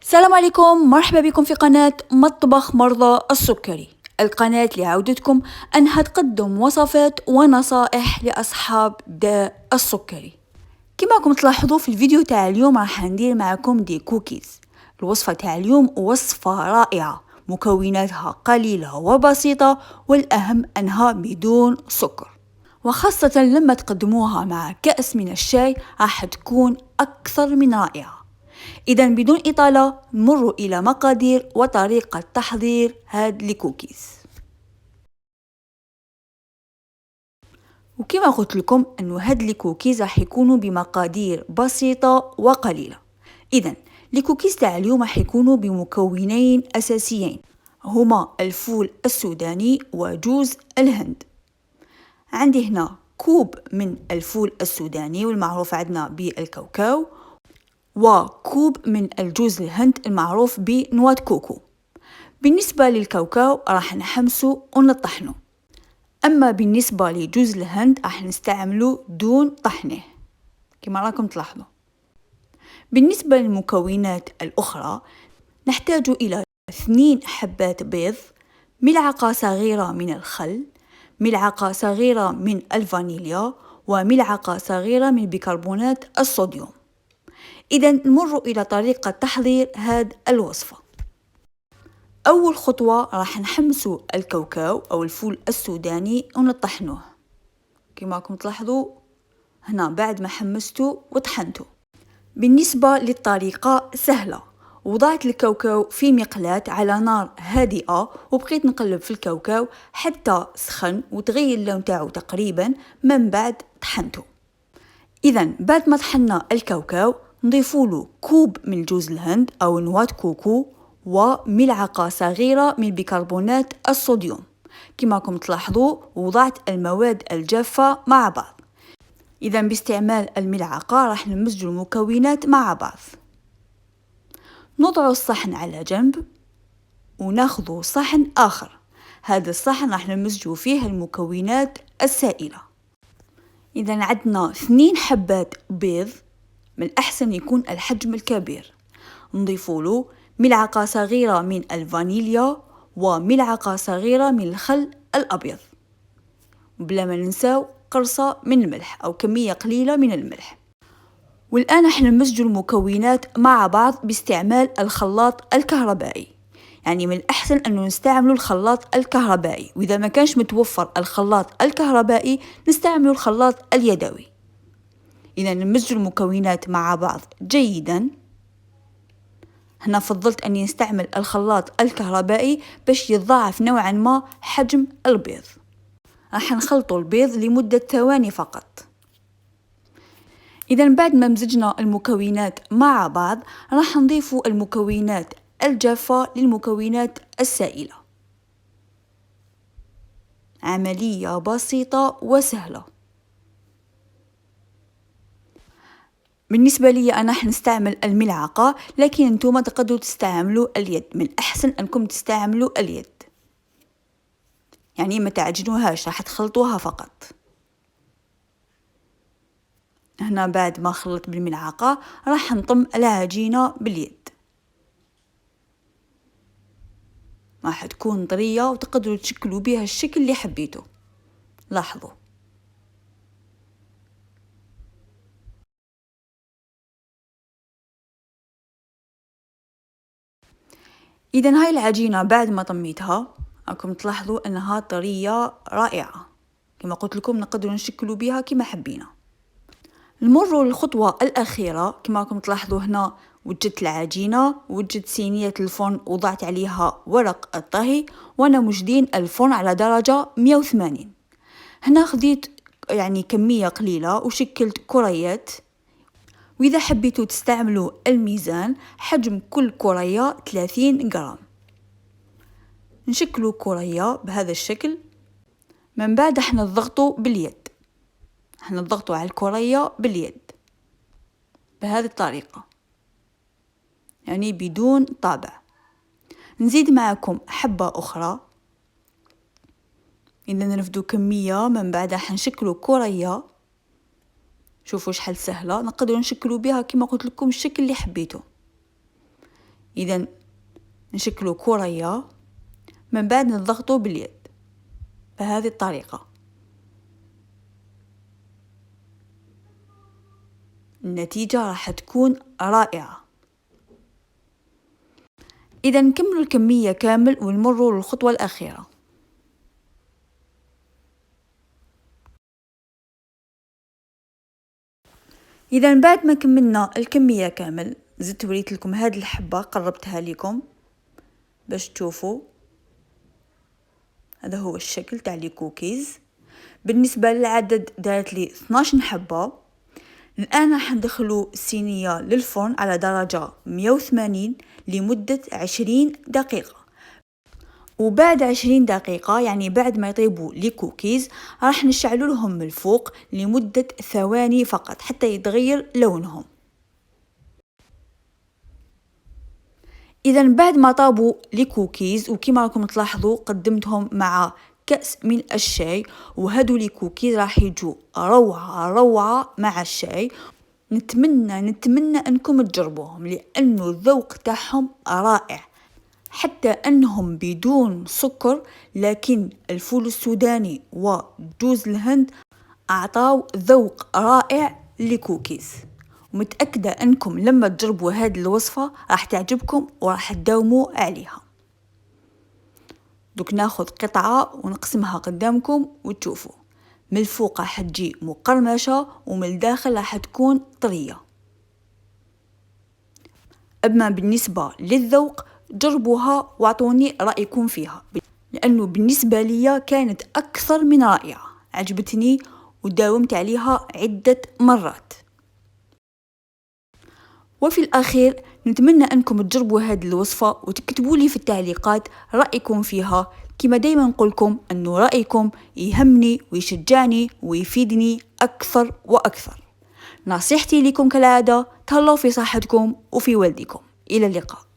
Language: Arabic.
السلام عليكم، مرحبا بكم في قناة مطبخ مرضى السكري. القناة لعودتكم أنها تقدم وصفات ونصائح لأصحاب داء السكري. كما راكم تلاحظوا في الفيديو تاع اليوم راح ندير معكم دي كوكيز. الوصفة تاع اليوم وصفة رائعة، مكوناتها قليلة وبسيطة، والأهم أنها بدون سكر، وخاصة لما تقدموها مع كأس من الشاي راح تكون أكثر من رائعة. إذا بدون إطالة نمر إلى مقادير وطريقة تحضير هاد الكوكيز. وكما قلت لكم أنه هاد الكوكيز راح يكونوا بمقادير بسيطة وقليلة. إذا الكوكيز تاع اليوم راح يكونوا بمكونين أساسيين، هما الفول السوداني وجوز الهند. عندي هنا كوب من الفول السوداني والمعروف عندنا بالكاوكاو، وكوب من الجوز الهند المعروف بنواة كوكو. بالنسبة للكاوكاو راح نحمسه ونطحنه، أما بالنسبة لجوز الهند راح نستعمله دون طحنه كما راكم تلاحظوا. بالنسبة للمكونات الأخرى نحتاج إلى 2 حبات بيض، ملعقة صغيرة من الخل، ملعقة صغيرة من الفانيليا، وملعقة صغيرة من بيكربونات الصوديوم. إذا نمر إلى طريقة تحضير هذه الوصفة. أول خطوة راح نحمسوا الكاوكاو أو الفول السوداني ونطحنوه كما راكم تلاحظوا هنا بعد ما حمسته وطحنته. بالنسبة للطريقة سهلة، وضعت الكاوكاو في مقلاة على نار هادئة وبقيت نقلب في الكاوكاو حتى سخن وتغير اللون تاعو تقريبا، من بعد طحنته. إذا بعد ما طحنا الكاوكاو نضيفوله كوب من جوز الهند أو نواة كوكو وملعقة صغيرة من بيكربونات الصوديوم. كما راكم تلاحظوا وضعت المواد الجافة مع بعض. إذا باستعمال الملعقة راح نمزج المكونات مع بعض. نضع الصحن على جنب وناخذ صحن آخر، هذا الصحن راح نمزج فيه المكونات السائلة. إذا عندنا 2 حبات بيض، من الأحسن يكون الحجم الكبير. نضيفوله ملعقة صغيرة من الفانيليا وملعقة صغيرة من الخل الأبيض، بلا ما ننساو قرصة من الملح أو كمية قليلة من الملح. والآن راح نمزج المكونات مع بعض باستعمال الخلاط الكهربائي. يعني من الأحسن أنه نستعمل الخلاط الكهربائي، وإذا ما كانش متوفر الخلاط الكهربائي نستعمل الخلاط اليدوي. إذا نمزج المكونات مع بعض جيدا. هنا فضلت أني نستعمل الخلاط الكهربائي باش يتضاعف نوعا ما حجم البيض. راح نخلط البيض لمدة ثواني فقط. إذا بعد ما مزجنا المكونات مع بعض راح نضيف المكونات الجافة للمكونات السائلة. عملية بسيطة وسهلة. بالنسبة لي أنا حنستعمل الملعقة، لكن انتم تقدروا تستعملوا اليد، من الأحسن أنكم تستعملوا اليد، يعني ما تعجنوهاش راح تخلطوها فقط. هنا بعد ما خلط بالملعقة راح نطم العجينة باليد، راح تكون طرية وتقدروا تشكلوا بها الشكل اللي حبيتوا. لاحظوا. إذا هاي العجينة بعد ما طميتها راكم تلاحظوا أنها طرية رائعة، كما قلت لكم نقدروا نشكلوا بها كما حبينا. نمر للخطوة الأخيرة. كما راكم تلاحظوا هنا وجدت العجينة، وجدت صينية الفرن وضعت عليها ورق الطهي، وانا مجدين الفرن على درجة 180. هنا خذيت يعني كمية قليلة وشكلت كريات، وإذا حبيتوا تستعملوا الميزان حجم كل كرية 30 جرام. نشكلوا كرية بهذا الشكل، من بعد احنا نضغطوا باليد، احنا نضغطوا على الكرية باليد بهذه الطريقة، يعني بدون طابع. نزيد معكم حبة أخرى. إذا نرفدوا كمية، من بعد حنشكلوا كرية. شوفوا شحال سهلة، نقدروا نشكلوا بها كما قلت لكم الشكل اللي حبيتوا. إذا نشكلوا كرية، من بعد نضغطوا باليد بهذه الطريقة. النتيجة راح تكون رائعة. إذا نكملوا الكمية كامل ونمروا للخطوة الأخيرة. إذا بعد ما كملنا الكمية كامل، زدت وريت لكم هذه الحبة، قربتها لكم باش تشوفوا. هذا هو الشكل تاع لي كوكيز. بالنسبة للعدد دارت لي 12 حبة. الآن راح ندخلوا الصينية للفرن على درجة 180 لمدة 20 دقيقة. وبعد 20 دقيقة، يعني بعد ما يطيبوا لي كوكيز، راح نشعلوا لهم من الفوق لمدة ثواني فقط حتى يتغير لونهم. إذا بعد ما طابوا لي كوكيز، وكما راكم تلاحظوا قدمتهم مع كأس من الشاي، وهادو لي كوكيز راح يجوا روعة مع الشاي. نتمنى أنكم تجربوهم، لأنه الذوق تاعهم رائع، حتى أنهم بدون سكر، لكن الفول السوداني وجوز الهند أعطاو ذوق رائع لكوكيز. ومتأكدة أنكم لما تجربوا هذه الوصفة راح تعجبكم وراح تداوموا عليها. دوك ناخذ قطعة ونقسمها قدامكم وتشوفوا، من الفوق راح تجي مقرمشة ومن الداخل راح تكون طرية. أما بالنسبة للذوق جربوها واعطوني رأيكم فيها، لأنه بالنسبة لي كانت أكثر من رائعة، عجبتني وداومت عليها عدة مرات. وفي الأخير نتمنى أنكم تجربوا هذه الوصفة وتكتبوا لي في التعليقات رأيكم فيها. كما دايما نقولكم أنه رأيكم يهمني ويشجعني ويفيدني أكثر وأكثر. نصيحتي لكم كالعادة، تهلاو في صحتكم وفي والديكم. إلى اللقاء.